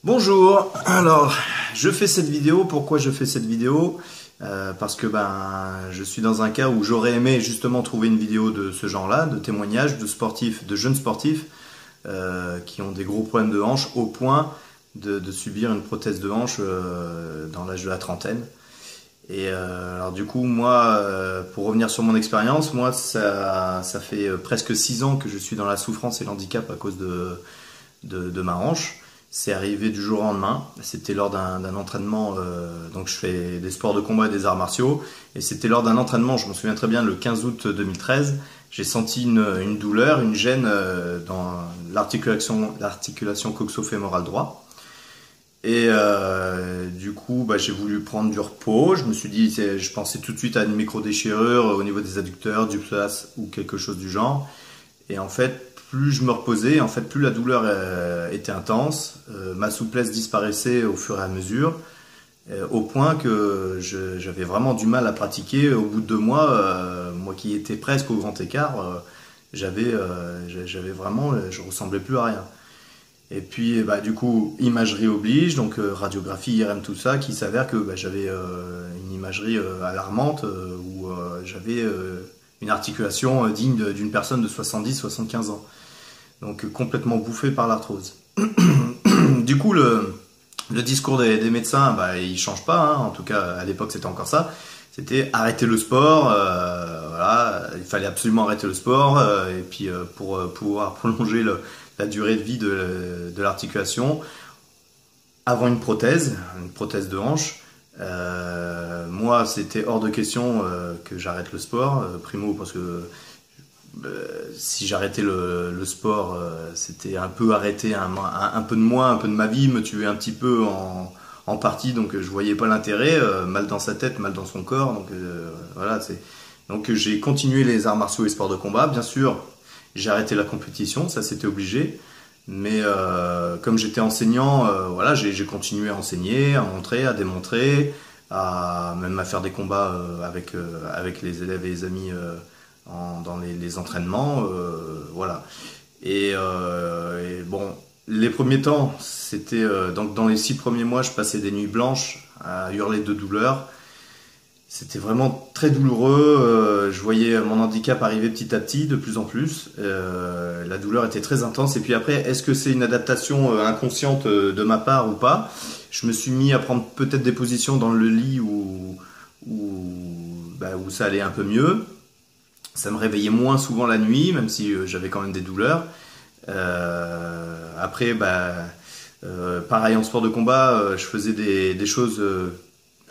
Bonjour, alors je fais cette vidéo, pourquoi je fais cette vidéo? Parce que je suis dans un cas où j'aurais aimé justement trouver une vidéo de ce genre-là, de témoignages de sportifs, de jeunes sportifs qui ont des gros problèmes de hanche au point de subir une prothèse de hanche dans l'âge de la trentaine. Et alors du coup moi, pour revenir sur mon expérience, moi ça fait presque 6 ans que je suis dans la souffrance et l'handicap à cause de ma hanche. C'est arrivé du jour au lendemain. C'était lors d'un entraînement. Donc je fais des sports de combat et des arts martiaux. Et c'était lors d'un entraînement, je me souviens très bien, le 15 août 2013. J'ai senti une douleur, une gêne dans l'articulation coxo-fémorale droit. Et du coup, j'ai voulu prendre du repos. Je me suis dit, je pensais tout de suite à une micro-déchirure au niveau des adducteurs, du psoas ou quelque chose du genre. Et en fait, plus je me reposais, plus la douleur était intense, ma souplesse disparaissait au fur et à mesure, au point que j'avais vraiment du mal à pratiquer. Au bout de 2 mois, moi qui étais presque au grand écart, j'avais vraiment, je ressemblais plus à rien. Et puis du coup, imagerie oblige, donc radiographie, IRM, tout ça, qui s'avère que j'avais une imagerie alarmante où j'avais une articulation digne d'une personne de 70-75 ans. Donc complètement bouffé par l'arthrose. Du coup, le discours des médecins, il change pas, hein. En tout cas, à l'époque, c'était encore ça. C'était arrêter le sport, voilà, il fallait absolument arrêter le sport, et puis pour pouvoir prolonger la durée de vie de l'articulation, avant une prothèse de hanche. Moi, c'était hors de question que j'arrête le sport, primo parce que si j'arrêtais le sport, c'était un peu arrêter un peu de moi, un peu de ma vie, me tuer un petit peu en partie, donc je voyais pas l'intérêt, mal dans sa tête, mal dans son corps, donc voilà. Donc j'ai continué les arts martiaux et sports de combat, bien sûr. J'ai arrêté la compétition, ça c'était obligé. Mais comme j'étais enseignant, voilà, j'ai continué à enseigner, à montrer, à démontrer, même à faire des combats avec les élèves et les amis dans les entraînements, voilà. Et bon, les premiers temps, c'était donc dans les 6 premiers mois, je passais des nuits blanches à hurler de douleur. C'était vraiment très douloureux, je voyais mon handicap arriver petit à petit, de plus en plus, la douleur était très intense. Et puis après, est-ce que c'est une adaptation inconsciente de ma part ou pas? Je me suis mis à prendre peut-être des positions dans le lit où ça allait un peu mieux. Ça me réveillait moins souvent la nuit, même si j'avais quand même des douleurs. Après, pareil en sport de combat, je faisais des choses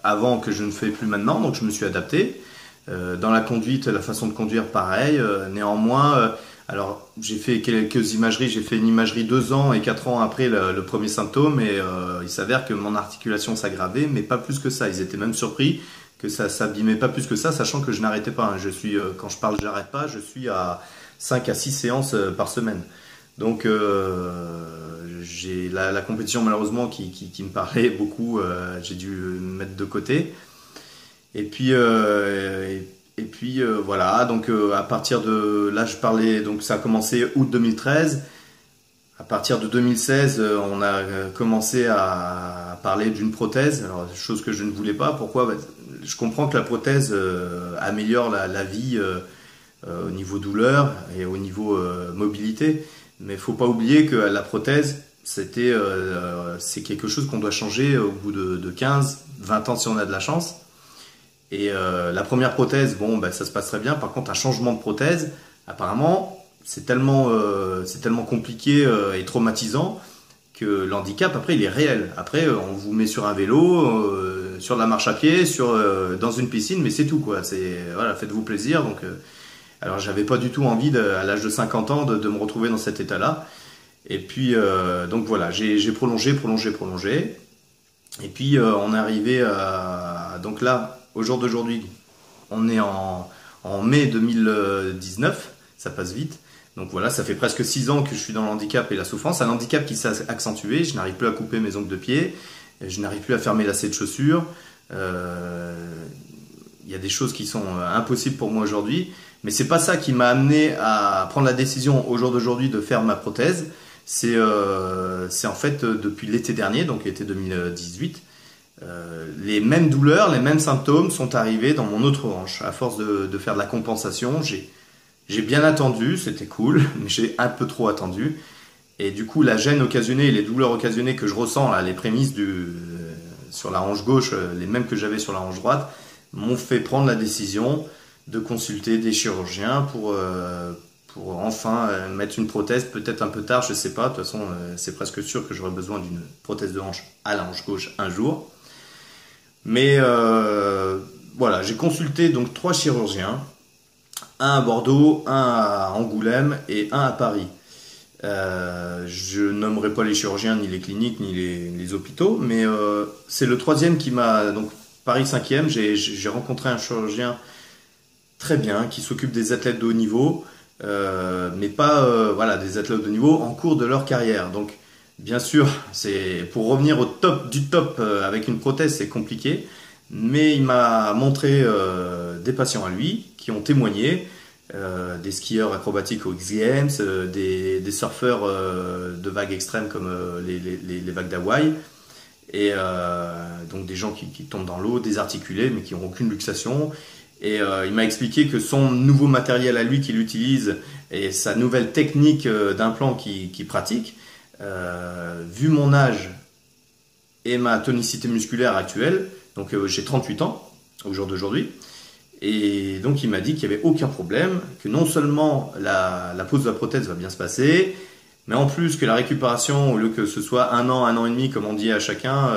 avant que je ne fais plus maintenant, donc je me suis adapté. Dans la conduite, la façon de conduire, pareil. Néanmoins, alors j'ai fait quelques imageries. J'ai fait une imagerie 2 ans et 4 ans après le premier symptôme, et il s'avère que mon articulation s'aggravait, mais pas plus que ça. Ils étaient même surpris que ça s'abîmait pas plus que ça, sachant que je n'arrêtais pas. Je suis, quand je parle j'arrête pas, je suis à 5 à 6 séances par semaine. Donc j'ai la compétition malheureusement qui me parlait beaucoup, j'ai dû me mettre de côté. Et puis voilà, donc à partir de là je parlais, donc ça a commencé août 2013. À partir de 2016, on a commencé à parler d'une prothèse, alors, chose que je ne voulais pas. Pourquoi? Je comprends que la prothèse améliore la vie au niveau douleur et au niveau mobilité, mais il ne faut pas oublier que la prothèse, c'est quelque chose qu'on doit changer au bout de 15, 20 ans si on a de la chance. Et la première prothèse, ça se passe très bien. Par contre, un changement de prothèse, apparemment, c'est tellement compliqué et traumatisant que l'handicap, après, il est réel. Après, on vous met sur un vélo, sur la marche à pied, dans une piscine, mais c'est tout, quoi. Voilà, faites-vous plaisir. Donc, alors, j'avais pas du tout envie, à l'âge de 50 ans, de me retrouver dans cet état-là. Et puis, donc voilà, j'ai prolongé. Et puis, on est arrivé à... Donc là, au jour d'aujourd'hui, on est en mai 2019, ça passe vite. Donc voilà, ça fait presque 6 ans que je suis dans le handicap et la souffrance. Un handicap qui s'est accentué, je n'arrive plus à couper mes ongles de pied, je n'arrive plus à faire mes lacets de chaussures. Il y a des choses qui sont impossibles pour moi aujourd'hui, mais c'est pas ça qui m'a amené à prendre la décision au jour d'aujourd'hui de faire ma prothèse. C'est en fait depuis l'été dernier, donc l'été 2018, les mêmes douleurs, les mêmes symptômes sont arrivés dans mon autre hanche. À force de faire de la compensation, j'ai bien attendu, c'était cool, mais j'ai un peu trop attendu. Et du coup, la gêne occasionnée et les douleurs occasionnées que je ressens, là, les prémices sur la hanche gauche, les mêmes que j'avais sur la hanche droite, m'ont fait prendre la décision de consulter des chirurgiens pour enfin mettre une prothèse, peut-être un peu tard, je sais pas. De toute façon, c'est presque sûr que j'aurai besoin d'une prothèse de hanche à la hanche gauche un jour. Mais voilà, j'ai consulté donc 3 chirurgiens, un à Bordeaux, un à Angoulême et un à Paris. Je nommerai pas les chirurgiens, ni les cliniques, ni les hôpitaux, mais c'est le 3e qui m'a... Donc Paris 5e, j'ai rencontré un chirurgien très bien, qui s'occupe des athlètes de haut niveau, mais pas voilà, des athlètes de haut niveau en cours de leur carrière. Donc bien sûr, pour revenir au top du top avec une prothèse, c'est compliqué, mais il m'a montré des patients à lui qui ont témoigné, des skieurs acrobatiques aux X Games, des surfeurs de vagues extrêmes comme les vagues d'Hawaï, et donc des gens qui tombent dans l'eau, désarticulés, mais qui n'ont aucune luxation. Et il m'a expliqué que son nouveau matériel à lui qu'il utilise et sa nouvelle technique d'implant qu'il pratique, vu mon âge et ma tonicité musculaire actuelle, donc j'ai 38 ans au jour d'aujourd'hui, et donc il m'a dit qu'il n'y avait aucun problème, que non seulement la pose de la prothèse va bien se passer, mais en plus que la récupération, au lieu que ce soit un an et demi comme on dit à chacun,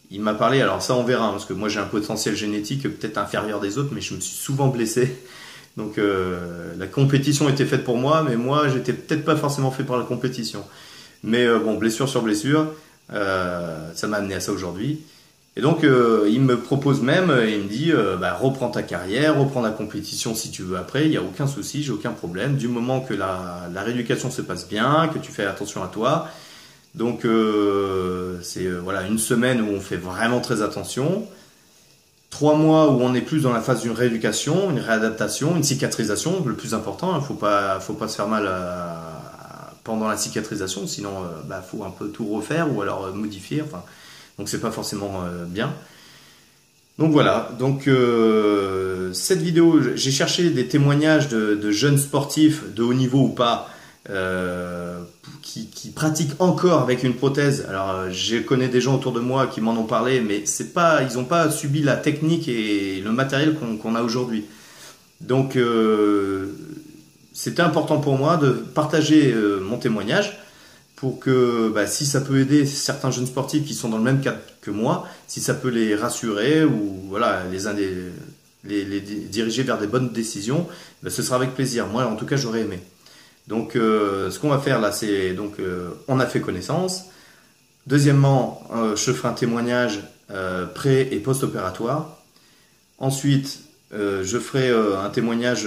il m'a parlé, alors ça on verra, parce que moi j'ai un potentiel génétique peut-être inférieur des autres, mais je me suis souvent blessé. Donc la compétition était faite pour moi, mais moi j'étais peut-être pas forcément fait pour la compétition. Mais bon, blessure sur blessure, ça m'a amené à ça aujourd'hui. Et donc il me propose même, il me dit, reprends ta carrière, reprends la compétition si tu veux après, il n'y a aucun souci, j'ai aucun problème, du moment que la rééducation se passe bien, que tu fais attention à toi. Donc c'est voilà, une semaine où on fait vraiment très attention, 3 mois où on est plus dans la phase d'une rééducation, une réadaptation, une cicatrisation, le plus important, il ne faut pas se faire mal pendant la cicatrisation, sinon faut un peu tout refaire ou alors modifier, enfin, donc c'est pas forcément bien. Donc voilà, donc cette vidéo, j'ai cherché des témoignages de jeunes sportifs de haut niveau ou pas, qui pratiquent encore avec une prothèse. Alors je connais des gens autour de moi qui m'en ont parlé, mais ils n'ont pas subi la technique et le matériel qu'on a aujourd'hui. Donc c'était important pour moi de partager mon témoignage pour que si ça peut aider certains jeunes sportifs qui sont dans le même cadre que moi, si ça peut les rassurer ou voilà, les diriger vers des bonnes décisions, ce sera avec plaisir. Moi en tout cas j'aurais aimé. Donc ce qu'on va faire là, c'est donc on a fait connaissance. Deuxièmement, je ferai un témoignage pré- et post-opératoire. Ensuite, je ferai un témoignage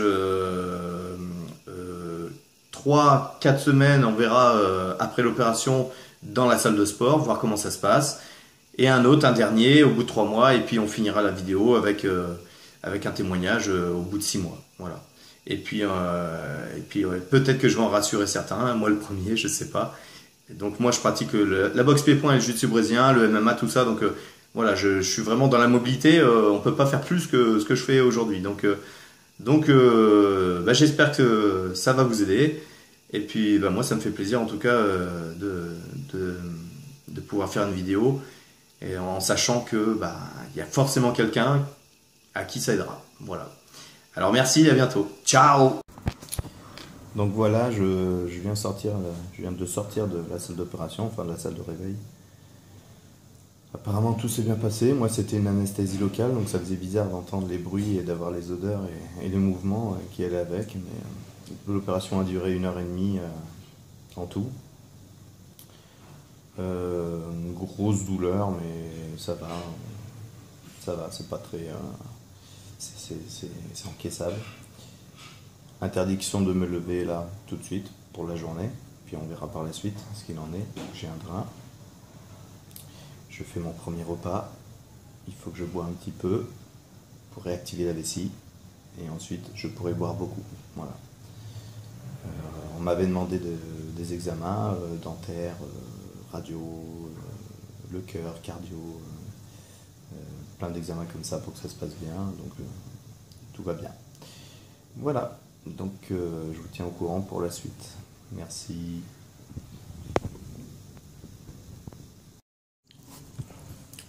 3-4 semaines, on verra après l'opération dans la salle de sport, voir comment ça se passe. Et un dernier, au bout de 3 mois, et puis on finira la vidéo avec un témoignage au bout de 6 mois. Voilà. Et puis peut-être que je vais en rassurer certains, moi le premier, je sais pas. Donc moi je pratique la boxe pied-point et le jiu-jitsu brésilien, le MMA, tout ça. Donc voilà, je suis vraiment dans la mobilité. On peut pas faire plus que ce que je fais aujourd'hui. Donc j'espère que ça va vous aider. Et puis moi ça me fait plaisir en tout cas de pouvoir faire une vidéo et en sachant que il y a forcément quelqu'un à qui ça aidera. Voilà. Alors merci, à bientôt. Ciao. Donc voilà, je viens de sortir de la salle d'opération, enfin de la salle de réveil. Apparemment tout s'est bien passé. Moi c'était une anesthésie locale, donc ça faisait bizarre d'entendre les bruits et d'avoir les odeurs et les mouvements qui allaient avec. Mais l'opération a duré 1h30 en tout. Une grosse douleur, mais ça va, c'est pas très... c'est encaissable. Interdiction de me lever là tout de suite pour la journée, puis on verra par la suite ce qu'il en est. J'ai un drain, je fais mon premier repas, il faut que je bois un petit peu pour réactiver la vessie et ensuite je pourrai boire beaucoup. Voilà. On m'avait demandé des examens dentaires, radio, le cœur, cardio, plein d'examens comme ça pour que ça se passe bien, donc tout va bien. Voilà, donc je vous tiens au courant pour la suite. Merci.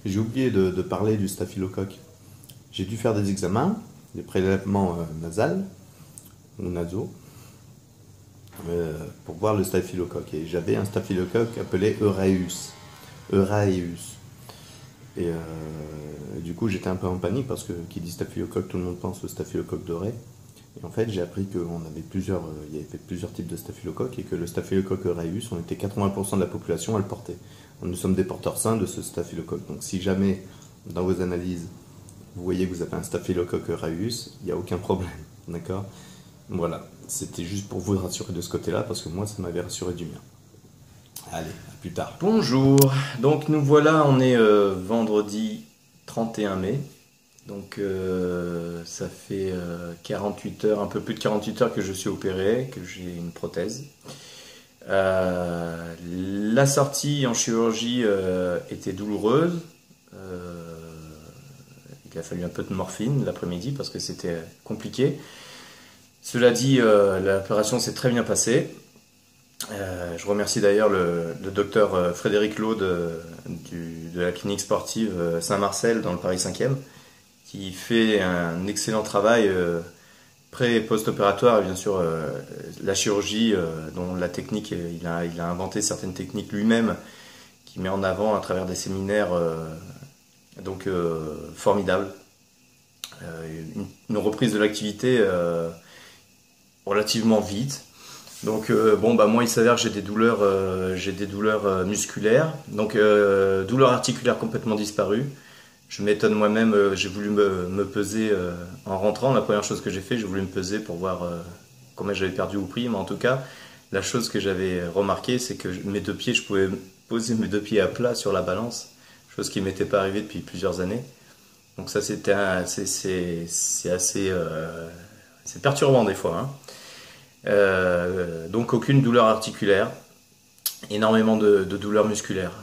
J'ai oublié de parler du staphylocoque. J'ai dû faire des examens, des prélèvements nasales ou nasaux pour voir le staphylocoque. Et j'avais un staphylocoque appelé Eureus. Et du coup, j'étais un peu en panique parce que qui dit staphylocoque, tout le monde pense au staphylocoque doré. Et en fait, j'ai appris qu'il y avait plusieurs types de staphylocoques et que le staphylocoque Eureus, on était 80% de la population à le porter. Nous sommes des porteurs sains de ce staphylocoque. Donc si jamais, dans vos analyses, vous voyez que vous avez un staphylocoque Eureus, il n'y a aucun problème. D'accord ? Voilà. C'était juste pour vous rassurer de ce côté-là, parce que moi, ça m'avait rassuré du mien. Allez, à plus tard. Bonjour. Donc nous voilà, on est vendredi 31 mai. Donc ça fait 48 heures, un peu plus de 48 heures que je suis opéré, que j'ai une prothèse. La sortie en chirurgie était douloureuse. Il a fallu un peu de morphine l'après-midi parce que c'était compliqué. Cela dit, l'opération s'est très bien passée. Je remercie d'ailleurs le docteur Frédéric Laude de la clinique sportive Saint-Marcel dans le Paris 5e, qui fait un excellent travail pré- et post-opératoire, et bien sûr la chirurgie, dont la technique, il a inventé certaines techniques lui-même, qui met en avant à travers des séminaires formidables. Une reprise de l'activité relativement vite. Donc moi il s'avère que j'ai des douleurs musculaires, donc douleurs articulaires complètement disparues. Je m'étonne moi-même, j'ai voulu me peser en rentrant. La première chose que j'ai fait, j'ai voulu me peser pour voir combien j'avais perdu ou pris. Mais en tout cas, la chose que j'avais remarqué, c'est que mes deux pieds, je pouvais poser mes deux pieds à plat sur la balance, chose qui ne m'était pas arrivée depuis plusieurs années. Donc ça, c'est perturbant des fois, hein. Donc aucune douleur articulaire, énormément de douleurs musculaires.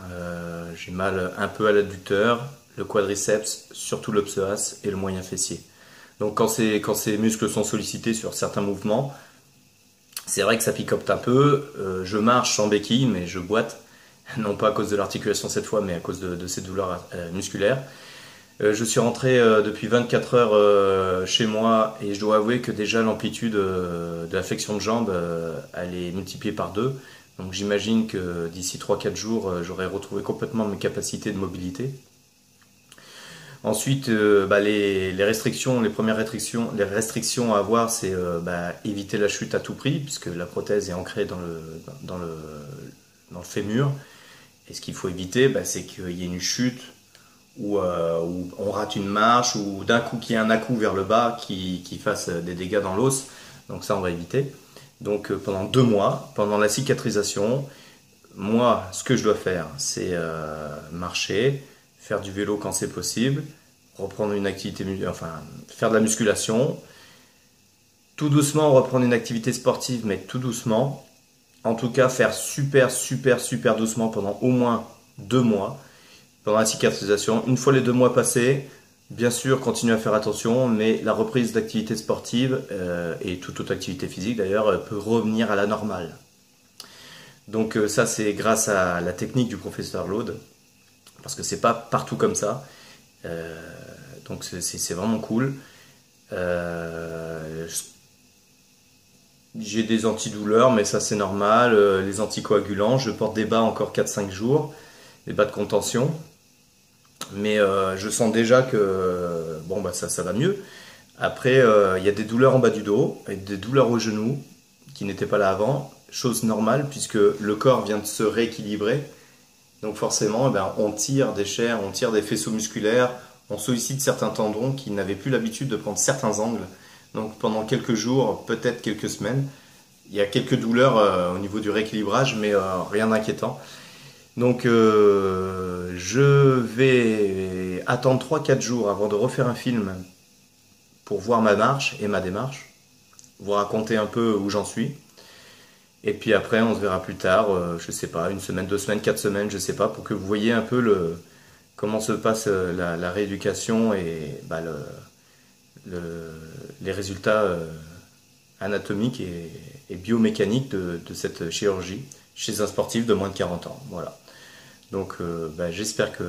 J'ai mal un peu à l'adducteur, le quadriceps, surtout le psoas et le moyen fessier. Donc quand ces muscles sont sollicités sur certains mouvements, c'est vrai que ça picote un peu. Je marche sans béquille, mais je boite, non pas à cause de l'articulation cette fois, mais à cause de ces douleurs musculaires. Je suis rentré depuis 24 heures chez moi et je dois avouer que déjà l'amplitude de la flexion de jambe elle est multipliée par 2. Donc j'imagine que d'ici 3-4 jours, j'aurai retrouvé complètement mes capacités de mobilité. Ensuite, les premières restrictions à avoir, c'est éviter la chute à tout prix, puisque la prothèse est ancrée dans le fémur. Et ce qu'il faut éviter, c'est qu'il y ait une chute où on rate une marche, ou d'un coup qu'il y ait un à-coup vers le bas qui fasse des dégâts dans l'os. Donc ça, on va éviter. Donc pendant 2 mois, pendant la cicatrisation, moi, ce que je dois faire, c'est marcher, faire du vélo quand c'est possible, reprendre une activité, faire de la musculation, tout doucement reprendre une activité sportive, mais tout doucement. En tout cas, faire super doucement pendant au moins 2 mois, pendant la cicatrisation. Une fois les 2 mois passés, bien sûr, continuer à faire attention, mais la reprise d'activité sportive et toute autre activité physique d'ailleurs peut revenir à la normale. Donc ça, c'est grâce à la technique du professeur Laude, parce que c'est pas partout comme ça. Donc c'est vraiment cool. J'ai des antidouleurs, mais ça c'est normal. Les anticoagulants, je porte des bas encore 4-5 jours, des bas de contention. Mais je sens déjà que ça va mieux. Après, il y a des douleurs en bas du dos et des douleurs au genou qui n'étaient pas là avant. Chose normale puisque le corps vient de se rééquilibrer. Donc forcément, on tire des chairs, on tire des faisceaux musculaires, on sollicite certains tendons qui n'avaient plus l'habitude de prendre certains angles. Donc pendant quelques jours, peut-être quelques semaines, il y a quelques douleurs au niveau du rééquilibrage, mais rien d'inquiétant. Donc je vais attendre 3-4 jours avant de refaire un film pour voir ma marche et ma démarche, vous raconter un peu où j'en suis. Et puis après, on se verra plus tard, je sais pas, une semaine, 2 semaines, 4 semaines, je sais pas, pour que vous voyez un peu comment se passe la rééducation et bah, les résultats anatomiques et biomécaniques de cette chirurgie chez un sportif de moins de 40 ans. Voilà. Donc bah, j'espère que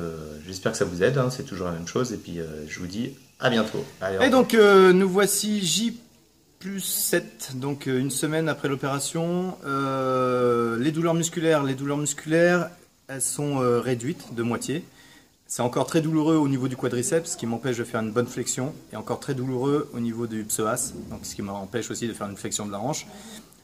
ça vous aide, hein, c'est toujours la même chose. Et puis je vous dis à bientôt. Allez, Et donc nous voici J+7, donc une semaine après l'opération. Les douleurs musculaires, elles sont réduites de moitié. C'est encore très douloureux au niveau du quadriceps, ce qui m'empêche de faire une bonne flexion, et encore très douloureux au niveau du psoas, donc ce qui m'empêche aussi de faire une flexion de la hanche.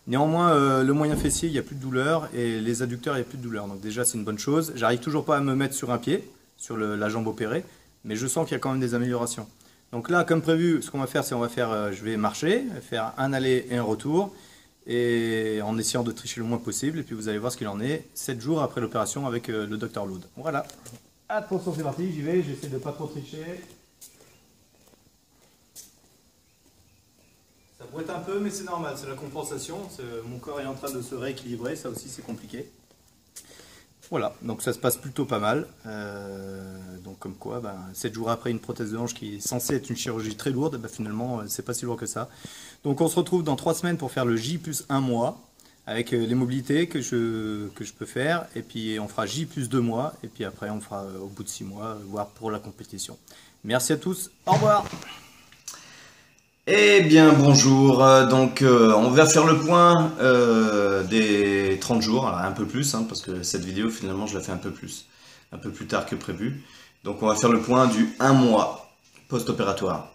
Néanmoins, le moyen fessier, il n'y a plus de douleur, et les adducteurs, il n'y a plus de douleur. Donc déjà, c'est une bonne chose. J'arrive toujours pas à me mettre sur un pied, sur la jambe opérée, mais je sens qu'il y a quand même des améliorations. Donc là, comme prévu, ce qu'on va faire, c'est je vais marcher, faire un aller et un retour, et en essayant de tricher le moins possible, et puis vous allez voir ce qu'il en est 7 jours après l'opération avec le Dr Loud. Voilà. Attention, c'est parti, j'y vais, j'essaie de pas trop tricher. Ça boite un peu, mais c'est normal, c'est la compensation. Mon corps est en train de se rééquilibrer, ça aussi c'est compliqué. Voilà, donc ça se passe plutôt pas mal. Donc comme quoi, 7 jours après une prothèse de hanche qui est censée être une chirurgie très lourde, finalement c'est pas si lourd que ça. Donc on se retrouve dans 3 semaines pour faire le J+1 mois, avec les mobilités que je peux faire, et puis on fera J+2 mois, et puis après on fera au bout de 6 mois, voire pour la compétition. Merci à tous, au revoir. Eh bien bonjour, donc on va faire le point des 30 jours, alors un peu plus, hein, parce que cette vidéo finalement je la fais un peu plus tard que prévu. Donc on va faire le point du 1 mois post-opératoire.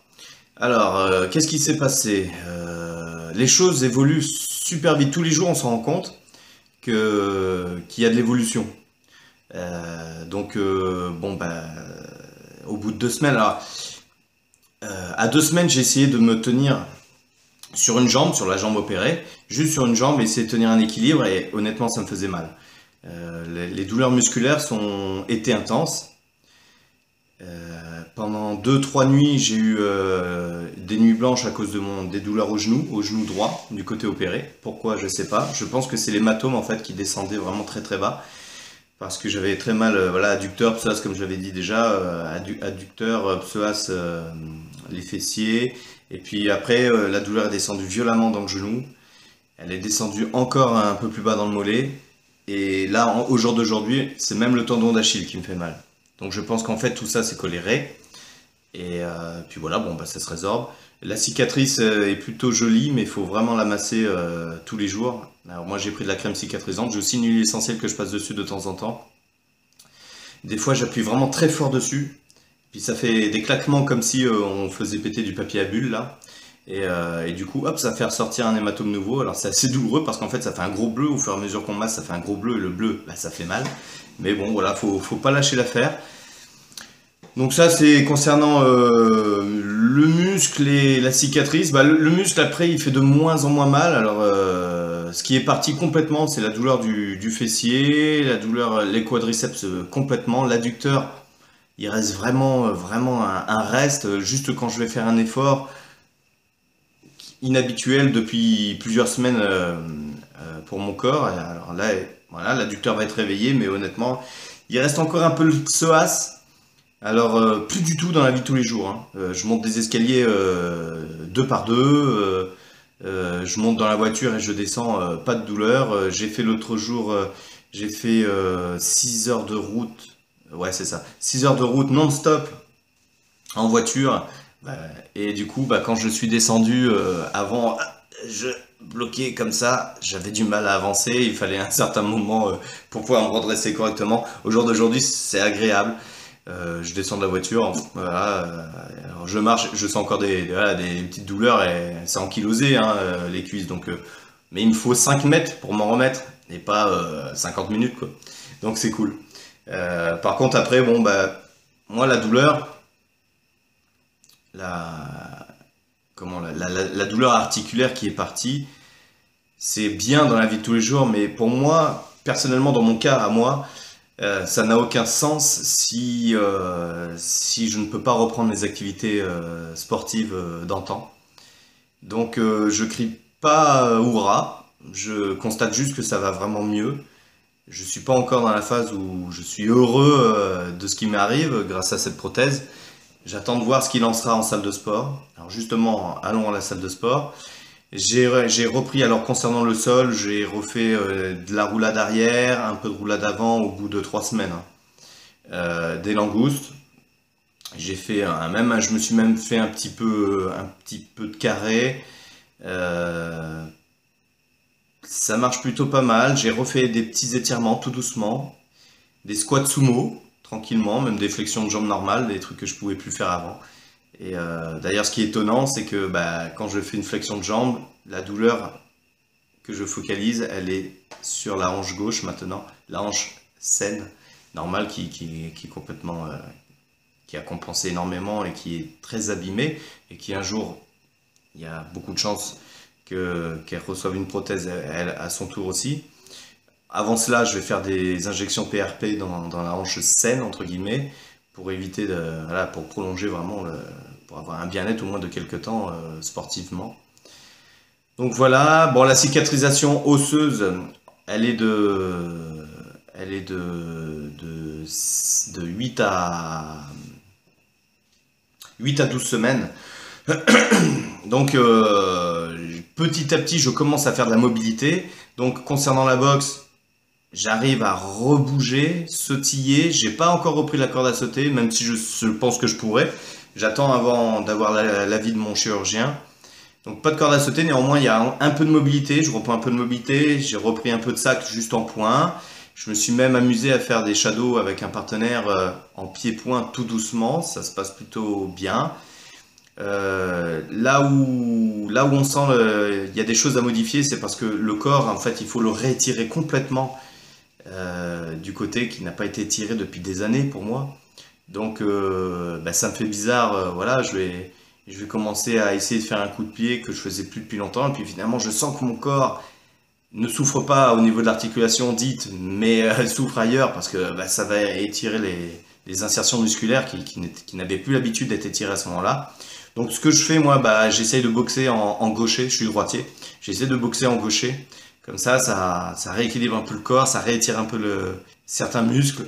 Alors, qu'est-ce qui s'est passé? Les choses évoluent super vite, tous les jours on s'en rend compte qu'il y a de l'évolution. Au bout de 2 semaines, alors... à 2 semaines, j'ai essayé de me tenir sur une jambe, sur la jambe opérée, juste sur une jambe, et essayer de tenir un équilibre, et honnêtement, ça me faisait mal. Les douleurs musculaires étaient intenses. Pendant 2-3 nuits, j'ai eu des nuits blanches à cause des douleurs au genou droit, du côté opéré. Pourquoi, je sais pas. Je pense que c'est l'hématome en fait qui descendait vraiment très très bas. Parce que j'avais très mal, adducteur, psoas, comme j'avais dit déjà, adducteur, psoas, les fessiers. Et puis après, la douleur est descendue violemment dans le genou. Elle est descendue encore un peu plus bas dans le mollet. Et là, au jour d'aujourd'hui, c'est même le tendon d'Achille qui me fait mal. Donc je pense qu'en fait, tout ça, c'est coléré. Et puis voilà, ça se résorbe. La cicatrice est plutôt jolie, mais il faut vraiment la masser tous les jours. Alors moi j'ai pris de la crème cicatrisante, j'ai aussi une huile essentielle que je passe dessus de temps en temps. Des fois j'appuie vraiment très fort dessus, puis ça fait des claquements comme si on faisait péter du papier à bulles là. Et du coup hop, ça fait ressortir un hématome nouveau. Alors c'est assez douloureux parce qu'en fait ça fait un gros bleu, au fur et à mesure qu'on masse ça fait un gros bleu, et le bleu ça fait mal. Mais bon voilà, faut pas lâcher l'affaire. Donc ça c'est concernant le muscle et la cicatrice. Le muscle après il fait de moins en moins mal. Alors ce qui est parti complètement c'est la douleur du fessier, la douleur les quadriceps complètement, l'adducteur il reste vraiment un reste juste quand je vais faire un effort inhabituel depuis plusieurs semaines pour mon corps. Alors là voilà, l'adducteur va être réveillé, mais honnêtement il reste encore un peu le psoas. Alors, plus du tout dans la vie de tous les jours, hein. Je monte des escaliers 2 par 2, je monte dans la voiture et je descends, pas de douleur. J'ai fait l'autre jour, j'ai fait 6 heures de route, ouais c'est ça, 6 heures de route non-stop en voiture. Et du coup, quand je suis descendu, avant, je bloquais comme ça, j'avais du mal à avancer, il fallait un certain moment pour pouvoir me redresser correctement. Au jour d'aujourd'hui, c'est agréable. Je descends de la voiture, voilà, alors je marche, je sens encore des petites douleurs et c'est ankylosé hein, les cuisses, donc, mais il me faut 5 mètres pour m'en remettre et pas 50 minutes quoi. Donc c'est cool. Par contre après moi la douleur, la douleur articulaire qui est partie, c'est bien dans la vie de tous les jours, mais pour moi personnellement dans mon cas à moi, ça n'a aucun sens si je ne peux pas reprendre mes activités sportives d'antan. Donc je crie pas hurrah, Je constate juste que ça va vraiment mieux. Je suis pas encore dans la phase où je suis heureux de ce qui m'arrive grâce à cette prothèse. J'attends de voir ce qu'il en sera en salle de sport. Alors justement, allons à la salle de sport. J'ai repris, alors concernant le sol, j'ai refait de la roulade arrière, un peu de roulade avant au bout de 3 semaines, hein. Des langoustes. J'ai fait je me suis même fait un petit peu de carré. Euh, Ça marche plutôt pas mal. J'ai refait des petits étirements tout doucement, des squats sumo tranquillement, même des flexions de jambes normales, des trucs que je pouvais plus faire avant. Et d'ailleurs, ce qui est étonnant, c'est que quand je fais une flexion de jambes, la douleur que je focalise, elle est sur la hanche gauche maintenant, la hanche saine, normale, qui est complètement, qui a compensé énormément et qui est très abîmée, et qui un jour, il y a beaucoup de chances qu'elle reçoive une prothèse elle, à son tour aussi. Avant cela, je vais faire des injections PRP dans la hanche saine, entre guillemets, pour éviter voilà, pour prolonger vraiment, pour avoir un bien-être au moins de quelques temps sportivement. Donc voilà, bon, la cicatrisation osseuse, elle est de 8 à 12 semaines. Donc petit à petit, je commence à faire de la mobilité. Donc concernant la boxe, j'arrive à rebouger, sautiller. J'ai pas encore repris la corde à sauter, même si je pense que je pourrais. J'attends avant d'avoir l'avis de mon chirurgien. Donc pas de corde à sauter, néanmoins il y a un peu de mobilité. Je reprends un peu de mobilité. J'ai repris un peu de sac juste en point. Je me suis même amusé à faire des shadows avec un partenaire en pied-point tout doucement. Ça se passe plutôt bien. Là où on sent il y a des choses à modifier, c'est parce que le corps, en fait, il faut le réétirer complètement du côté qui n'a pas été tiré depuis des années pour moi. Donc, ça me fait bizarre. Voilà, je vais commencer à essayer de faire un coup de pied que je faisais plus depuis longtemps. Et puis finalement, je sens que mon corps ne souffre pas au niveau de l'articulation dite, mais elle souffre ailleurs parce que ça va étirer les insertions musculaires qui n'avaient plus l'habitude d'être étirées à ce moment-là. Donc ce que je fais moi, j'essaye de boxer en gaucher, je suis droitier, j'essaie de boxer en gaucher, comme ça rééquilibre un peu le corps, ça réétire un peu certains muscles.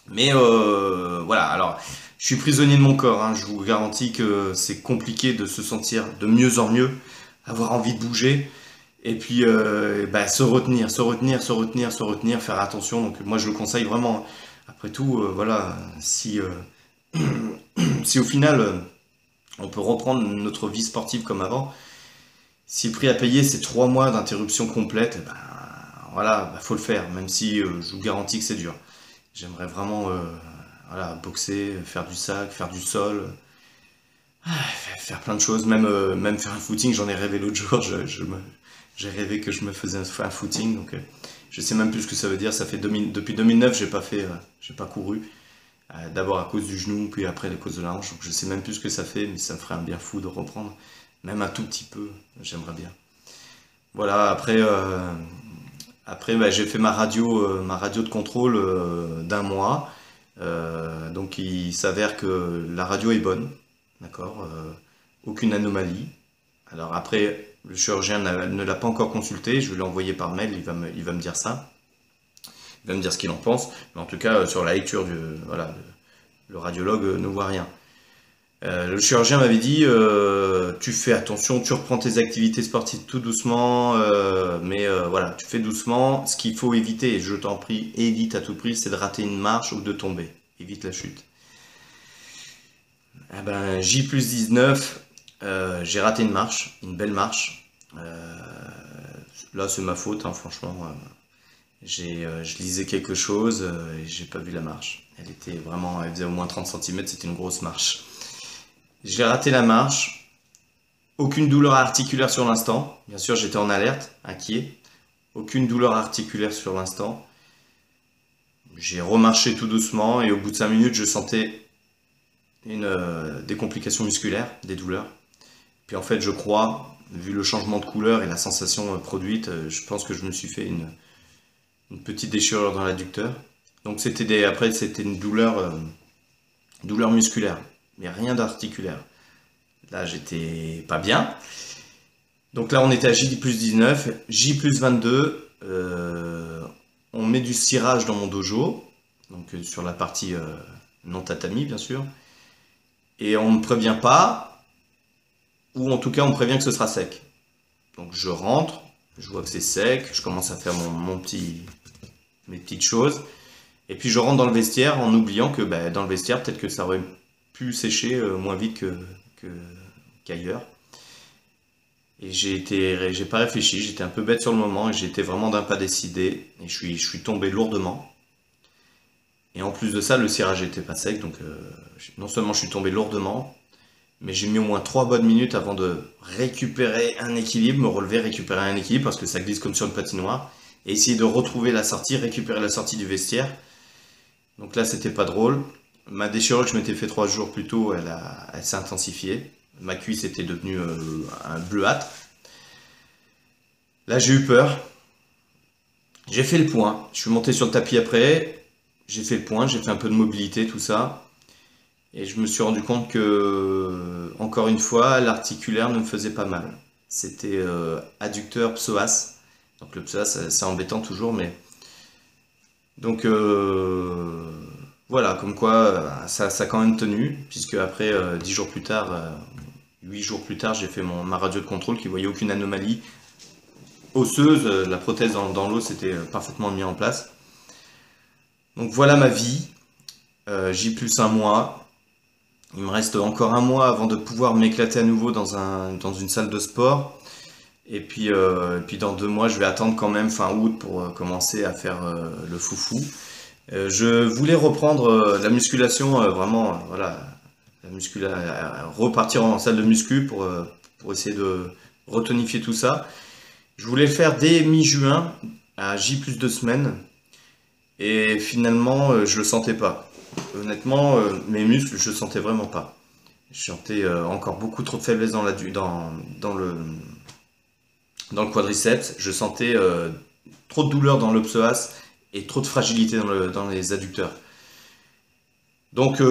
Mais voilà, alors je suis prisonnier de mon corps, hein. Je vous garantis que c'est compliqué de se sentir de mieux en mieux, avoir envie de bouger, et puis se retenir, faire attention. Donc moi je le conseille vraiment. Après tout, voilà, si au final on peut reprendre notre vie sportive comme avant, si le prix à payer c'est 3 mois d'interruption complète, voilà, faut le faire, même si je vous garantis que c'est dur. J'aimerais vraiment voilà, boxer, faire du sac, faire du sol, faire plein de choses, même faire un footing. J'en ai rêvé l'autre jour, j'ai rêvé que je me faisais un footing, donc je sais même plus ce que ça veut dire. Ça fait depuis 2009 j'ai pas couru. D'abord à cause du genou, puis après à cause de la hanche. Donc je sais même plus ce que ça fait, mais ça me ferait un bien fou de reprendre. Même un tout petit peu, j'aimerais bien. Voilà, après j'ai fait ma radio de contrôle d'un mois. Donc il s'avère que la radio est bonne, d'accord, aucune anomalie. Alors après, le chirurgien ne l'a pas encore consulté, je vais l'envoyer par mail, il va me dire ça. Il va me dire ce qu'il en pense, mais en tout cas, sur la lecture, voilà, le radiologue ne voit rien. Le chirurgien m'avait dit, tu fais attention, tu reprends tes activités sportives tout doucement, mais voilà, tu fais doucement. Ce qu'il faut éviter, et je t'en prie, évite à tout prix, c'est de rater une marche ou de tomber. Évite la chute. J+19, j'ai raté une marche, une belle marche. Là, c'est ma faute, hein, franchement. Je lisais quelque chose et j'ai pas vu la marche. Elle faisait au moins 30 cm, c'était une grosse marche. J'ai raté la marche, aucune douleur articulaire sur l'instant. Bien sûr, j'étais en alerte, inquiet. Aucune douleur articulaire sur l'instant. J'ai remarché tout doucement et au bout de 5 minutes, je sentais des complications musculaires, des douleurs. Puis en fait, je crois, vu le changement de couleur et la sensation produite, je pense que je me suis fait une petite déchirure dans l'adducteur. Donc après c'était une douleur musculaire, mais rien d'articulaire. Là j'étais pas bien. Donc là, on était à J plus 19, J plus 22. On met du cirage dans mon dojo, donc sur la partie non tatami, bien sûr. Et on ne me prévient pas, ou en tout cas, on me prévient que ce sera sec. Donc je rentre, je vois que c'est sec, je commence à faire mes petites choses. Et puis je rentre dans le vestiaire en oubliant que dans le vestiaire, peut-être que ça aurait pu sécher moins vite qu'ailleurs. Et j'ai pas réfléchi, j'étais un peu bête sur le moment et j'étais vraiment d'un pas décidé. Et je suis tombé lourdement. Et en plus de ça, le cirage était pas sec, donc non seulement je suis tombé lourdement, mais j'ai mis au moins 3 bonnes minutes avant de récupérer un équilibre, me relever, récupérer un équilibre, parce que ça glisse comme sur une patinoire, et essayer de retrouver la sortie, récupérer la sortie du vestiaire. Donc là, c'était pas drôle. Ma déchirure que je m'étais fait 3 jours plus tôt, elle s'est intensifiée. Ma cuisse était devenue un bleuâtre. Là, j'ai eu peur. J'ai fait le point. Je suis monté sur le tapis après. J'ai fait le point. J'ai fait un peu de mobilité, tout ça. Et je me suis rendu compte que, encore une fois, l'articulaire ne me faisait pas mal. C'était adducteur psoas. Donc le psoas, c'est embêtant toujours, mais... Donc voilà, comme quoi ça a quand même tenu, puisque après 10 jours plus tard, 8 jours plus tard, j'ai fait ma radio de contrôle qui voyait aucune anomalie osseuse, la prothèse dans l'os était parfaitement mise en place. Donc voilà ma vie, J plus un mois, il me reste encore un mois avant de pouvoir m'éclater à nouveau dans une salle de sport. Et puis dans 2 mois, je vais attendre quand même fin août pour commencer à faire le foufou. Je voulais reprendre la musculation, vraiment, voilà, repartir en salle de muscu pour essayer de retonifier tout ça. Je voulais le faire dès mi-juin, à J plus 2 semaines, et finalement, je le sentais pas. Honnêtement, mes muscles, je le sentais vraiment pas. Je sentais encore beaucoup trop de faiblesse dans le quadriceps, je sentais trop de douleur dans le psoas et trop de fragilité dans les adducteurs. Donc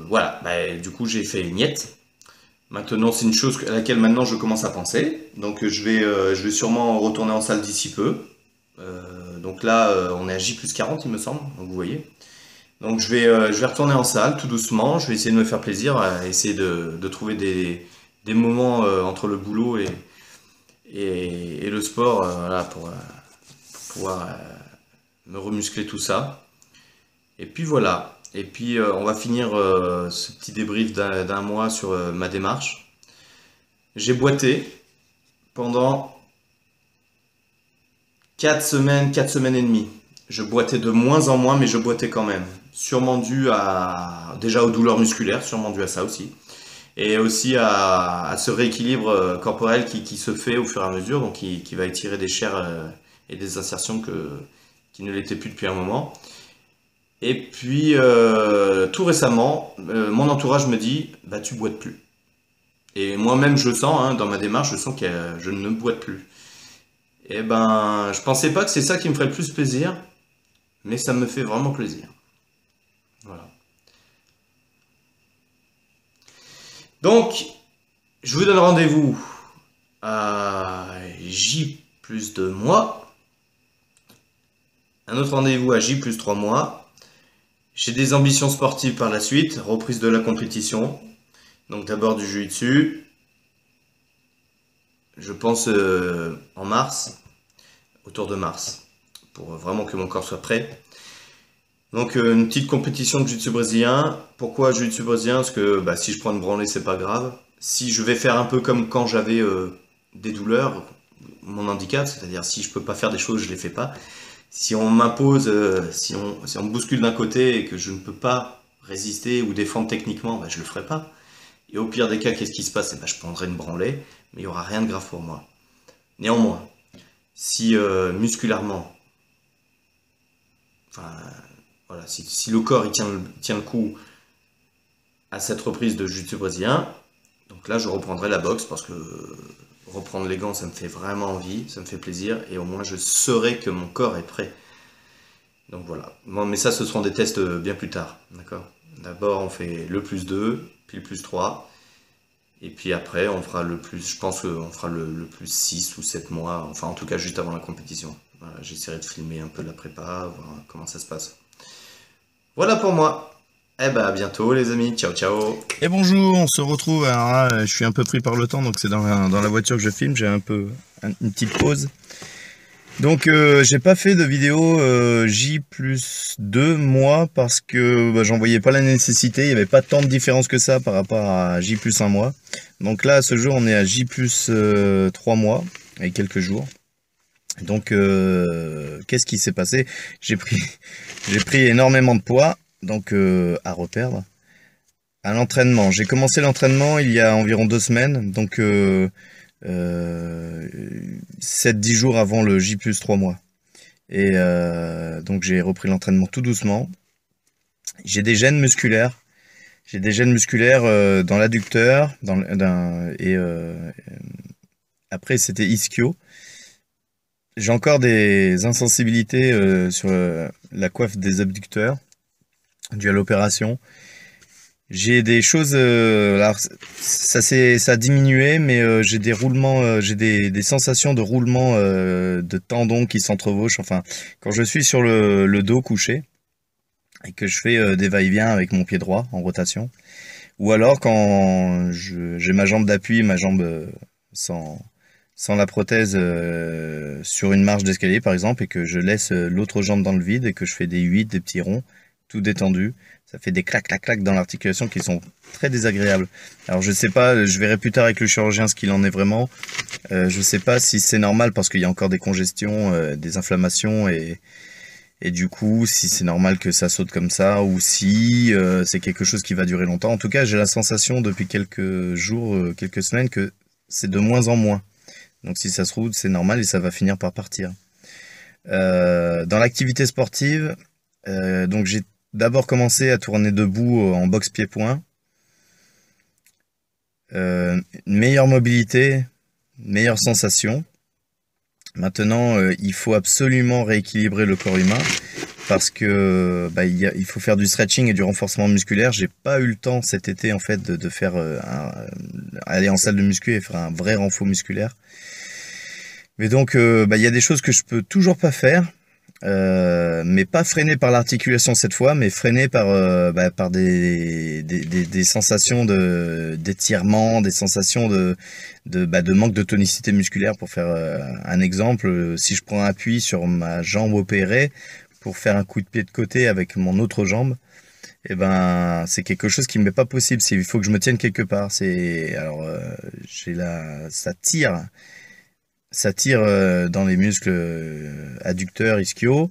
voilà, du coup j'ai fait niette. Maintenant c'est une chose à laquelle maintenant je commence à penser. Donc je vais sûrement retourner en salle d'ici peu. Donc là on est à J plus 40 il me semble, donc vous voyez. Donc je vais retourner en salle tout doucement, je vais essayer de me faire plaisir, essayer de trouver des moments entre le boulot et le sport, voilà, pour pouvoir me remuscler tout ça. Et puis voilà. Et puis on va finir ce petit débrief d'un mois sur ma démarche. J'ai boité pendant 4 semaines et demie. Je boitais de moins en moins, mais je boitais quand même. Sûrement dû déjà aux douleurs musculaires, sûrement dû à ça aussi. Et aussi à ce rééquilibre corporel qui se fait au fur et à mesure, donc qui va étirer des chairs et des insertions qui ne l'étaient plus depuis un moment. Et puis tout récemment, mon entourage me dit « tu boites plus ». Et moi-même je sens, dans ma démarche, je sens que je ne boite plus. Et je pensais pas que c'est ça qui me ferait le plus plaisir, mais ça me fait vraiment plaisir. Voilà. Donc, je vous donne rendez-vous à J plus 2 mois. Un autre rendez-vous à J plus 3 mois. J'ai des ambitions sportives par la suite, reprise de la compétition. Donc d'abord du jiu-jitsu. Je pense en mars, autour de mars, pour vraiment que mon corps soit prêt. Donc une petite compétition de jiu-jitsu brésilien. Pourquoi jiu-jitsu brésilien? Parce que si je prends une branlée, c'est pas grave. Si je vais faire un peu comme quand j'avais des douleurs, mon handicap, c'est-à-dire si je peux pas faire des choses, je les fais pas. Si on m'impose, si on me bouscule d'un côté et que je ne peux pas résister ou défendre techniquement, je le ferai pas. Et au pire des cas, qu'est-ce qui se passe? Je prendrai une branlée, mais il n'y aura rien de grave pour moi. Néanmoins, si musculairement, voilà, si le corps il tient le coup à cette reprise de jiu-jitsu brésilien, donc là je reprendrai la boxe parce que reprendre les gants ça me fait vraiment envie, ça me fait plaisir et au moins je saurai que mon corps est prêt. Donc voilà, bon, mais ça ce seront des tests bien plus tard, d'accord? D'abord on fait le plus 2, puis le plus 3. Et puis après, on fera le plus, je pense qu'on fera le plus 6 ou 7 mois, enfin en tout cas juste avant la compétition. Voilà, j'essaierai de filmer un peu la prépa, voir comment ça se passe. Voilà pour moi. Eh ben à bientôt les amis, ciao ciao. Et bonjour, on se retrouve. Alors là, je suis un peu pris par le temps, donc c'est dans la voiture que je filme. J'ai une petite pause. Donc j'ai pas fait de vidéo J+2 mois parce que j'en voyais pas la nécessité. Il y avait pas tant de différence que ça par rapport à J+1 mois. Donc là, à ce jour, on est à J+3 mois et quelques jours. Donc qu'est-ce qui s'est passé? J'ai pris énormément de poids, donc à reperdre. À l'entraînement, j'ai commencé l'entraînement il y a environ 2 semaines, donc 7-10 jours avant le J+3 mois. Et donc j'ai repris l'entraînement tout doucement. J'ai des gènes musculaires. Dans l'adducteur, après c'était ischio. J'ai encore des insensibilités sur la coiffe des abducteurs due à l'opération. J'ai des choses, alors ça a diminué, mais j'ai des roulements, j'ai des sensations de roulement de tendons qui s'entrevauchent. Enfin, quand je suis sur le dos couché et que je fais des va-et-vient avec mon pied droit en rotation, ou alors quand j'ai ma jambe d'appui, ma jambe sans la prothèse sur une marche d'escalier par exemple, et que je laisse l'autre jambe dans le vide et que je fais des 8, des petits ronds, tout détendu. Ça fait des clac clac clac dans l'articulation qui sont très désagréables. Alors je sais pas, je verrai plus tard avec le chirurgien ce qu'il en est vraiment. Je sais pas si c'est normal parce qu'il y a encore des congestions, des inflammations et du coup si c'est normal que ça saute comme ça ou si c'est quelque chose qui va durer longtemps. En tout cas j'ai la sensation depuis quelques jours, quelques semaines que c'est de moins en moins. Donc si ça se trouve c'est normal et ça va finir par partir. Dans l'activité sportive, donc j'ai d'abord commencé à tourner debout en boxe pied-point. Une meilleure mobilité, meilleure sensation. Maintenant, il faut absolument rééquilibrer le corps humain parce que il faut faire du stretching et du renforcement musculaire. J'ai pas eu le temps cet été en fait de faire aller en salle de muscu et faire un vrai renfort musculaire. Mais donc, il y a des choses que je peux toujours pas faire. Mais pas freiné par l'articulation cette fois, mais freiné par des sensations d'étirement, des sensations de manque de tonicité musculaire. Pour faire un exemple, si je prends appui sur ma jambe opérée pour faire un coup de pied de côté avec mon autre jambe, et c'est quelque chose qui m'est pas possible. Il faut que je me tienne quelque part. Ça tire dans les muscles adducteurs, ischio,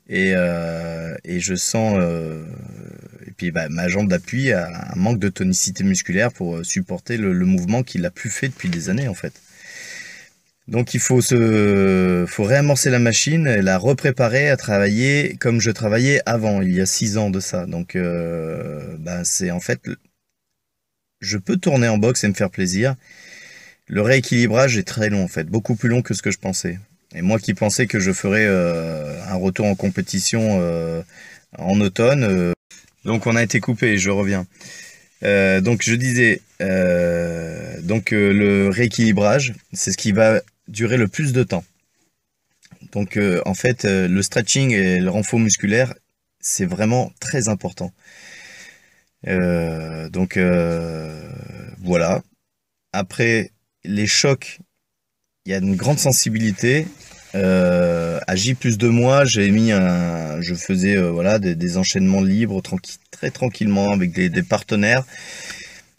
et je sens et puis ma jambe d'appui a un manque de tonicité musculaire pour supporter le mouvement qu'il a plus fait depuis des années en fait. Donc il faut réamorcer la machine et la repréparer à travailler comme je travaillais avant, il y a 6 ans de ça. Donc c'est en fait, je peux tourner en boxe et me faire plaisir. Le rééquilibrage est très long en fait, beaucoup plus long que ce que je pensais. Et moi qui pensais que je ferais un retour en compétition en automne, donc on a été coupé, je reviens. Donc je disais, le rééquilibrage, c'est ce qui va durer le plus de temps. Donc en fait, le stretching et le renfort musculaire, c'est vraiment très important. Voilà. Après les chocs, il y a une grande sensibilité. À J+2 mois, je faisais des enchaînements libres, très tranquillement avec des partenaires.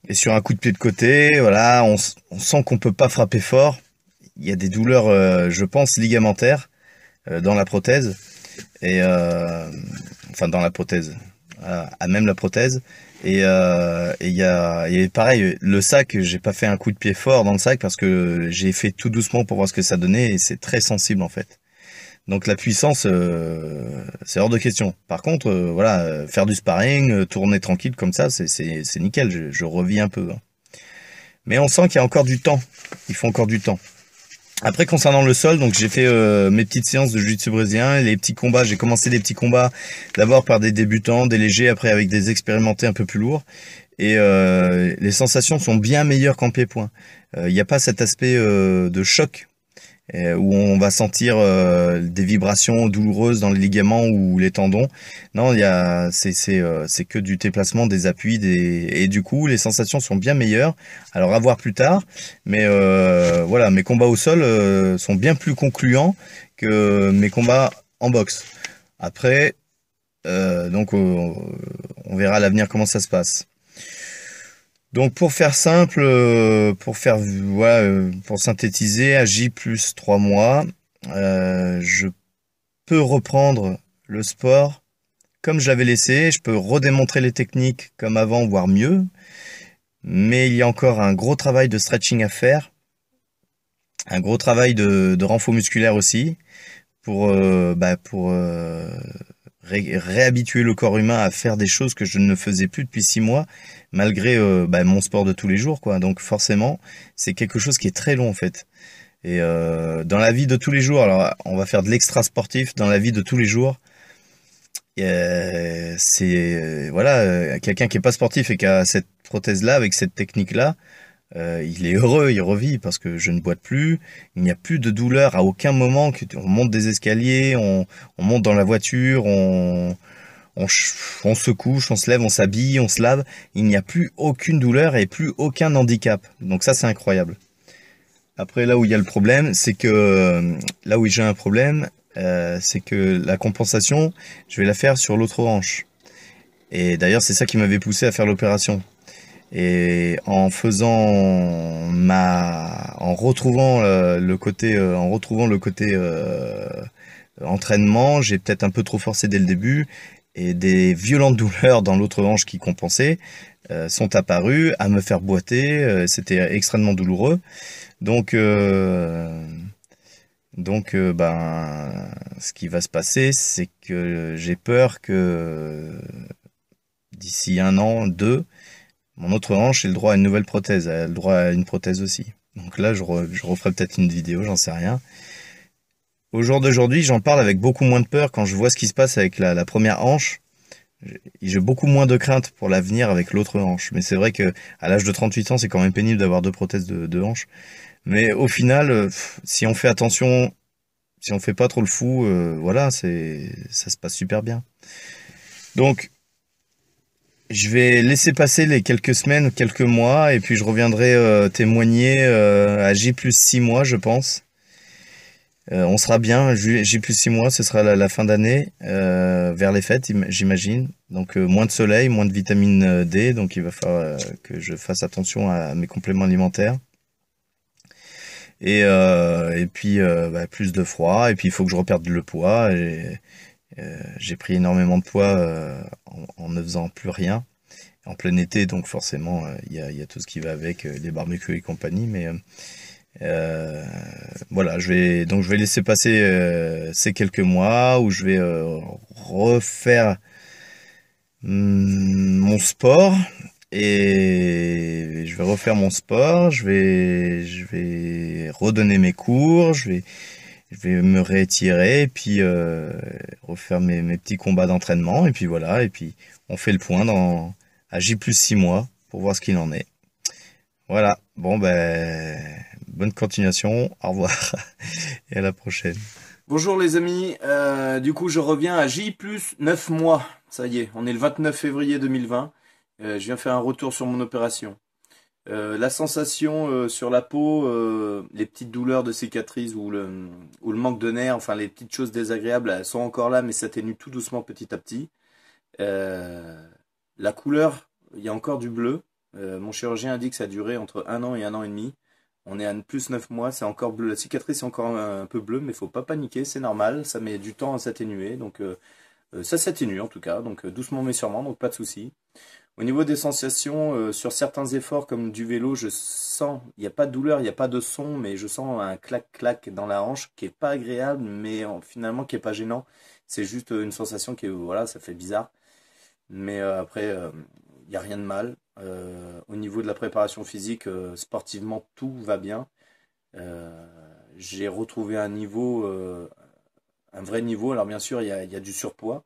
Et sur un coup de pied de côté, voilà, on sent qu'on peut pas frapper fort. Il y a des douleurs, je pense, ligamentaires dans la prothèse. Et dans la prothèse, à même la prothèse. Et pareil, le sac, j'ai pas fait un coup de pied fort dans le sac parce que j'ai fait tout doucement pour voir ce que ça donnait et c'est très sensible en fait. Donc la puissance, c'est hors de question. Par contre, faire du sparring, tourner tranquille comme ça, c'est nickel, je revis un peu. Hein. Mais on sent qu'il y a encore du temps, il faut encore du temps. Après, concernant le sol, donc j'ai fait mes petites séances de jiu-jitsu brésilien, les petits combats. J'ai commencé des petits combats d'abord par des débutants, des légers, après avec des expérimentés un peu plus lourds. Et les sensations sont bien meilleures qu'en pied-point. Il n'y a pas cet aspect de choc où on va sentir des vibrations douloureuses dans les ligaments ou les tendons. Non, c'est que du déplacement, des appuis, et du coup les sensations sont bien meilleures. Alors à voir plus tard, mais voilà, mes combats au sol sont bien plus concluants que mes combats en boxe. Après, donc on verra à l'avenir comment ça se passe. Donc pour faire simple, pour synthétiser, à J plus 3 mois, je peux reprendre le sport comme je l'avais laissé, je peux redémontrer les techniques comme avant, voire mieux, mais il y a encore un gros travail de stretching à faire, un gros travail de renfort musculaire aussi, pour réhabituer le corps humain à faire des choses que je ne faisais plus depuis 6 mois, malgré mon sport de tous les jours, quoi. Donc forcément, c'est quelque chose qui est très long en fait. Et dans la vie de tous les jours, alors on va faire de l'extra sportif dans la vie de tous les jours. Quelqu'un qui est pas sportif et qui a cette prothèse-là avec cette technique-là, il est heureux, il revit parce que je ne boite plus, il n'y a plus de douleur à aucun moment. On monte des escaliers, on monte dans la voiture, on se couche, on se lève, on s'habille, on se lave. Il n'y a plus aucune douleur et plus aucun handicap. Donc ça, c'est incroyable. Après, là où il y a le problème, c'est que là où j'ai un problème, c'est que la compensation, je vais la faire sur l'autre hanche. Et d'ailleurs, c'est ça qui m'avait poussé à faire l'opération. Et en retrouvant le côté entraînement, j'ai peut-être un peu trop forcé dès le début et des violentes douleurs dans l'autre hanche qui compensaient sont apparues à me faire boiter. C'était extrêmement douloureux. Donc, ce qui va se passer, c'est que j'ai peur que d'ici 1 an, 2, mon autre hanche ait le droit à une nouvelle prothèse, elle a le droit à une prothèse aussi. Donc là, je referai peut-être une vidéo, j'en sais rien. Au jour d'aujourd'hui, j'en parle avec beaucoup moins de peur quand je vois ce qui se passe avec la première hanche. J'ai beaucoup moins de crainte pour l'avenir avec l'autre hanche. Mais c'est vrai que à l'âge de 38 ans, c'est quand même pénible d'avoir deux prothèses de hanche. Mais au final, si on fait attention, si on fait pas trop le fou, voilà, ça se passe super bien. Donc, je vais laisser passer les quelques semaines, quelques mois, et puis je reviendrai témoigner à J plus 6 mois, je pense. On sera bien, J plus 6 mois, ce sera la fin d'année, vers les fêtes, j'imagine. Donc moins de soleil, moins de vitamine D, donc il va falloir que je fasse attention à mes compléments alimentaires. Et puis plus de froid, et puis il faut que je reperde le poids. J'ai pris énormément de poids en ne faisant plus rien. En plein été, donc forcément, il y a tout ce qui va avec, les barbecues et compagnie, mais voilà, je vais laisser passer ces quelques mois où je vais refaire mon sport et je vais refaire mon sport. Je vais redonner mes cours. Je vais me réétirer et puis refaire mes petits combats d'entraînement et puis voilà. Et puis on fait le point à J plus 6 mois pour voir ce qu'il en est. Voilà. Bon bonne continuation, au revoir et à la prochaine. Bonjour les amis, du coup je reviens à J plus 9 mois, ça y est, on est le 29 février 2020, je viens faire un retour sur mon opération. La sensation sur la peau, les petites douleurs de cicatrices ou le manque de nerfs, enfin les petites choses désagréables, elles sont encore là mais s'atténuent tout doucement petit à petit. La couleur, il y a encore du bleu, mon chirurgien a dit que ça durait entre 1 an et 1 an et demi. On est à plus 9 mois, c'est encore bleu. La cicatrice est encore un peu bleue, mais faut pas paniquer, c'est normal. Ça met du temps à s'atténuer, donc ça s'atténue en tout cas, donc doucement mais sûrement, donc pas de souci. Au niveau des sensations, sur certains efforts comme du vélo, je sens, il n'y a pas de douleur, il n'y a pas de son, mais je sens un clac-clac dans la hanche qui est pas agréable, mais finalement qui est pas gênant. C'est juste une sensation qui est, voilà, ça fait bizarre. Mais après, il n'y a rien de mal. Au niveau de la préparation physique, sportivement, tout va bien. j'ai retrouvé un niveau, un vrai niveau. Alors bien sûr, il y a du surpoids,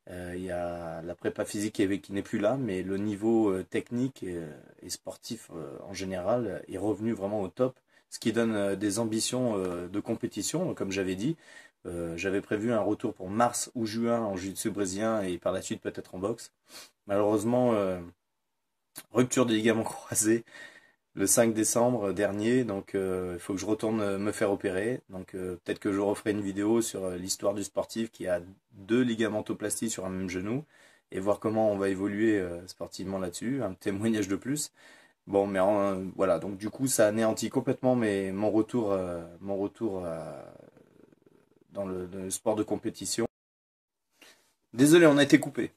il y a la prépa physique qui n'est plus là, mais le niveau technique et sportif en général est revenu vraiment au top, ce qui donne des ambitions de compétition, comme j'avais dit. J'avais prévu un retour pour mars ou juin en jiu-jitsu brésilien et par la suite peut-être en boxe. Malheureusement, rupture des ligaments croisés le 5 décembre dernier, donc il faut que je retourne me faire opérer. Donc peut-être que je referai une vidéo sur l'histoire du sportif qui a 2 ligamentoplasties sur un même genou et voir comment on va évoluer sportivement là-dessus, un témoignage de plus. Bon, mais voilà, donc du coup ça anéantit complètement mon retour, dans le sport de compétition. Désolé, on a été coupé.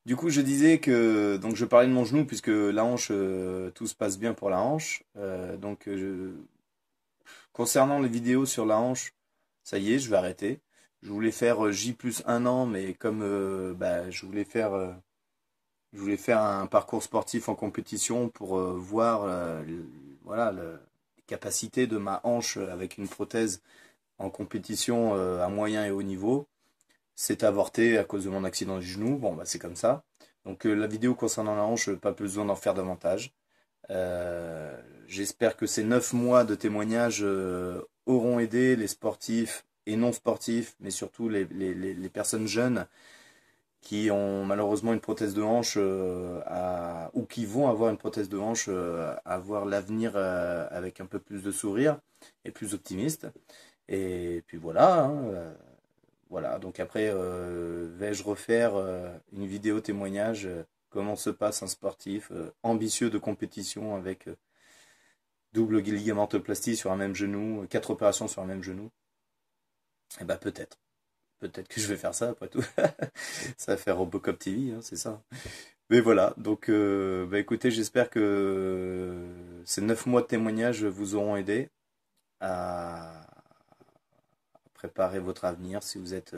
Du coup, je disais que donc je parlais de mon genou puisque la hanche, tout se passe bien pour la hanche. Concernant les vidéos sur la hanche, ça y est, je vais arrêter. Je voulais faire J plus 1 an, mais comme je voulais faire un parcours sportif en compétition pour voir voilà, les capacités de ma hanche avec une prothèse en compétition à moyen et haut niveau. C'est avorté à cause de mon accident du genou. Bon, bah c'est comme ça. Donc la vidéo concernant la hanche, pas besoin d'en faire davantage. J'espère que ces 9 mois de témoignages auront aidé les sportifs et non sportifs, mais surtout les personnes jeunes qui ont malheureusement une prothèse de hanche ou qui vont avoir une prothèse de hanche à voir l'avenir avec un peu plus de sourire et plus optimiste. Et puis voilà, hein, voilà, donc après, vais-je refaire une vidéo témoignage comment se passe un sportif ambitieux de compétition avec double ligamentoplastie sur un même genou, 4 opérations sur un même genou? Eh ben peut-être. Peut-être que je vais faire ça après tout. Ça va faire Robocop TV, hein, c'est ça. Mais voilà, donc bah écoutez, j'espère que ces 9 mois de témoignage vous auront aidé à préparer votre avenir si vous êtes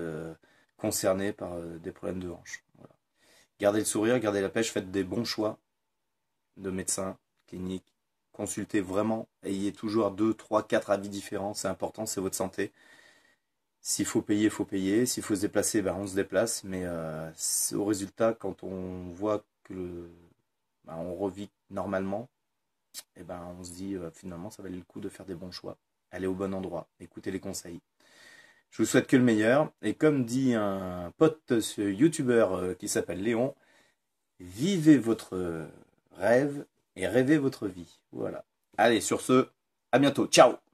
concerné par des problèmes de hanche. Voilà. Gardez le sourire, gardez la pêche, faites des bons choix de médecins, cliniques. Consultez vraiment, ayez toujours 2, 3, 4 avis différents, c'est important, c'est votre santé. S'il faut payer, il faut payer. S'il faut se déplacer, ben on se déplace. Mais au résultat, quand on voit que on revit normalement, et ben on se dit finalement ça valait le coup de faire des bons choix. Aller au bon endroit, écouter les conseils. Je vous souhaite que le meilleur. Et comme dit un pote youtubeur qui s'appelle Léon, vivez votre rêve et rêvez votre vie. Voilà. Allez, sur ce, à bientôt. Ciao!